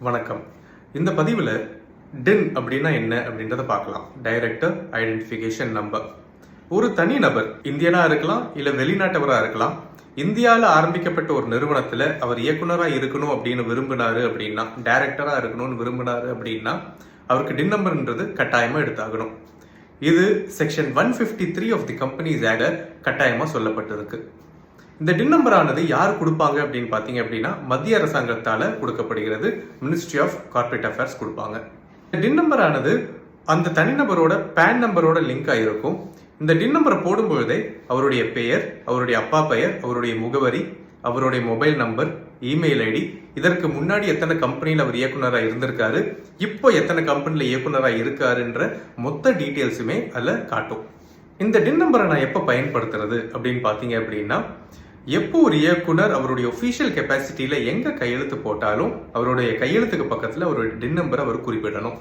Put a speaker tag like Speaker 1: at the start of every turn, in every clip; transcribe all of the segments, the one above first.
Speaker 1: வணக்கம். இந்த பதிவில் டின் அப்படின்னா என்ன அப்படின்றத பார்க்கலாம். Director identification number. ஒரு தனி நபர் இந்தியனாக இருக்கலாம், இல்லை வெளிநாட்டவராக இருக்கலாம். இந்தியாவில் ஆரம்பிக்கப்பட்ட ஒரு நிறுவனத்தில் அவர் இயக்குனராக இருக்கணும் அப்படின்னு விரும்பினாரு அப்படின்னா, டைரக்டராக இருக்கணும்னு விரும்பினாரு அப்படின்னா, அவருக்கு டின் நம்பர்ன்றது கட்டாயமாக எடுத்தாகணும். இது செக்ஷன் 153 ஆஃப் தி கம்பெனிஸ் ஆக்ட்ல கட்டாயமாக சொல்லப்பட்டிருக்கு. இந்த டின் நம்பர் ஆனது யார் கொடுப்பாங்க அப்படின்னு பார்த்தீங்க அப்படின்னா, மத்திய அரசாங்கத்தால் கொடுக்கப்படுகிறது. மினிஸ்ட்ரி ஆஃப் கார்ப்பரேட் அஃபேர்ஸ் கொடுப்பாங்க. இந்த டின் நம்பர் ஆனது அந்த தனிநபரோட பேன் நம்பரோட லிங்க் ஆகிருக்கும். இந்த டின் நம்பரை போடும்பொழுதே அவருடைய பெயர், அவருடைய அப்பா பெயர், அவருடைய முகவரி, அவருடைய மொபைல் நம்பர், இமெயில் ஐடி, இதற்கு முன்னாடி எத்தனை கம்பெனியில் அவர் இயக்குனராக இருந்திருக்காரு, இப்போ எத்தனை கம்பெனியில் இயக்குனராக இருக்காருன்ற மொத்த டீட்டெயில்ஸுமே அதில் காட்டும். இந்த டின் நம்பரை நான் எப்போ பயன்படுத்துறது அப்படின்னு பார்த்தீங்க அப்படின்னா, எப்போ ஒரு இயக்குனர் அவருடைய ஒஃபிஷியல் கெப்பாசிட்டியில் எங்கே கையெழுத்து போட்டாலும் அவருடைய கையெழுத்துக்கு பக்கத்தில் அவருடைய டின் நம்பரை அவர் குறிப்பிடணும்.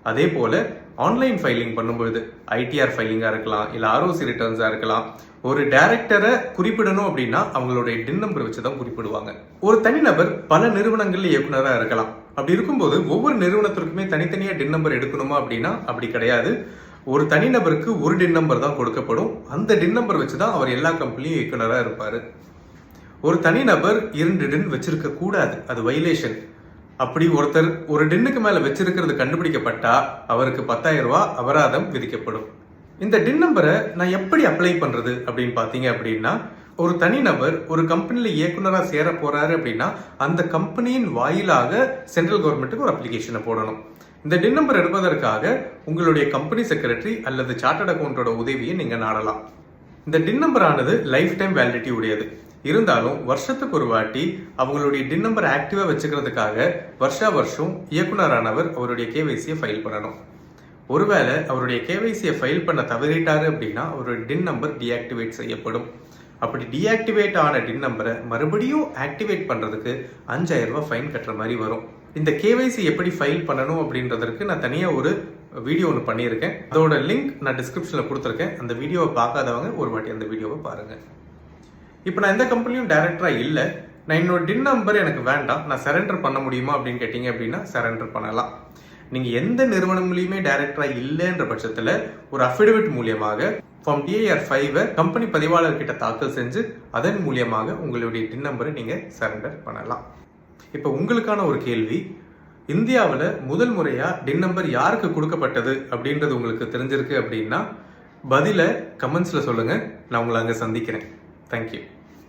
Speaker 1: அதே போல் ஆன்லைன் ஃபைலிங் பண்ணும்பொழுது ஐடிஆர் ஃபைலிங்காக இருக்கலாம், இல்லை ஆர்ஓசி ரிட்டர்ன்ஸாக இருக்கலாம், ஒரு டைரக்டரை குறிப்பிடணும் அப்படின்னா அவங்களுடைய டின் நம்பர் வச்சு தான் குறிப்பிடுவாங்க. ஒரு தனிநபர் பல நிறுவனங்களில் இயக்குனராக இருக்கலாம். அப்படி இருக்கும்போது ஒவ்வொரு நிறுவனத்திற்குமே தனித்தனியாக டின் நம்பர் எடுக்கணுமா அப்படின்னா அப்படி கிடையாது. ஒரு தனிநபருக்கு ஒரு டின் நம்பர் தான் கொடுக்கப்படும். அந்த டின் நம்பர் வச்சு தான் அவர் எல்லா கம்பெனியும் இயக்குனராக இருப்பார். ஒரு தனிநபர் 2 டின் வச்சிருக்க கூடாது, அது வைலேஷன். அப்படி ஒருத்தர் ஒரு டின்னுக்கு மேல வச்சிருக்கிறது கண்டுபிடிக்கப்பட்டா அவருக்கு 10,000 ரூபாய் அபராதம் விதிக்கப்படும். இந்த டின் நம்பரை நான் எப்படி அப்ளை பண்றது அப்படின்னு பாத்தீங்க அப்படின்னா, ஒரு தனிநபர் ஒரு கம்பெனில இயக்குனரா சேர போறாரு அப்படின்னா அந்த கம்பெனியின் வாயிலாக சென்ட்ரல் கவர்மெண்ட்டுக்கு ஒரு அப்ளிகேஷனை போடணும். இந்த டின் நம்பர் எடுப்பதற்காக உங்களுடைய கம்பெனி செக்ரட்டரி அல்லது சார்ட்டர்ட் அக்கௌண்டோட உதவியை நீங்க நாடலாம். இந்த டின் நம்பர் ஆனது லைஃப் டைம் வேலிடிட்டி உடையது. இருந்தாலும் வருஷத்துக்கு ஒரு வாட்டி அவங்களுடைய டின் நம்பர் ஆக்டிவா வச்சுக்கிறதுக்காக வருஷம் இயக்குனரானவர் அவருடைய கேவைசியை ஃபைல் பண்ணணும். ஒருவேளை அவருடைய கேவைசியை ஃபைல் பண்ண தவறிட்டாரு அப்படின்னா அவருடைய டின் நம்பர் டீஆக்டிவேட் செய்யப்படும். அப்படி டீஆக்டிவேட் ஆன டின் நம்பரை மறுபடியும் ஆக்டிவேட் பண்றதுக்கு 5,000 ரூபாய் ஃபைன் கட்டுற மாதிரி வரும். இந்த கேவைசி எப்படி ஃபைல் பண்ணணும் அப்படின்றதுக்கு நான் தனியாக ஒரு வீடியோ ஒன்று பண்ணியிருக்கேன். அதோட லிங்க் நான் டிஸ்கிரிப்ஷனில் கொடுத்துருக்கேன். அந்த வீடியோவை பார்க்காதவங்க ஒரு வாட்டி அந்த வீடியோவை பாருங்க. இப்போ நான் எந்த கம்பெனியும் டைரக்டராக இல்லை, நான் என்னோட டின் நம்பர் எனக்கு வேண்டாம், நான் சரண்டர் பண்ண முடியுமா அப்படின்னு கேட்டீங்க அப்படின்னா சரண்டர் பண்ணலாம். நீங்கள் எந்த நிறுவனங்களையுமே டைரக்டராக இல்லைன்ற பட்சத்தில் ஒரு அஃபிடவிட் மூலியமாக ஃபார்ம் DIR 5 கம்பெனி பதிவாளர்கிட்ட தாக்கல் செஞ்சு அதன் மூலியமாக உங்களுடைய டின் நம்பரை நீங்கள் சரண்டர் பண்ணலாம். இப்போ உங்களுக்கான ஒரு கேள்வி, இந்தியாவில் முதல் முறையாக டின் நம்பர் யாருக்கு கொடுக்கப்பட்டது அப்படின்றது உங்களுக்கு தெரிஞ்சிருக்கு அப்படின்னா பதிலை கமெண்ட்ஸில் சொல்லுங்கள். நான் உங்களை அங்கே சந்திக்கிறேன். தேங்க்யூ.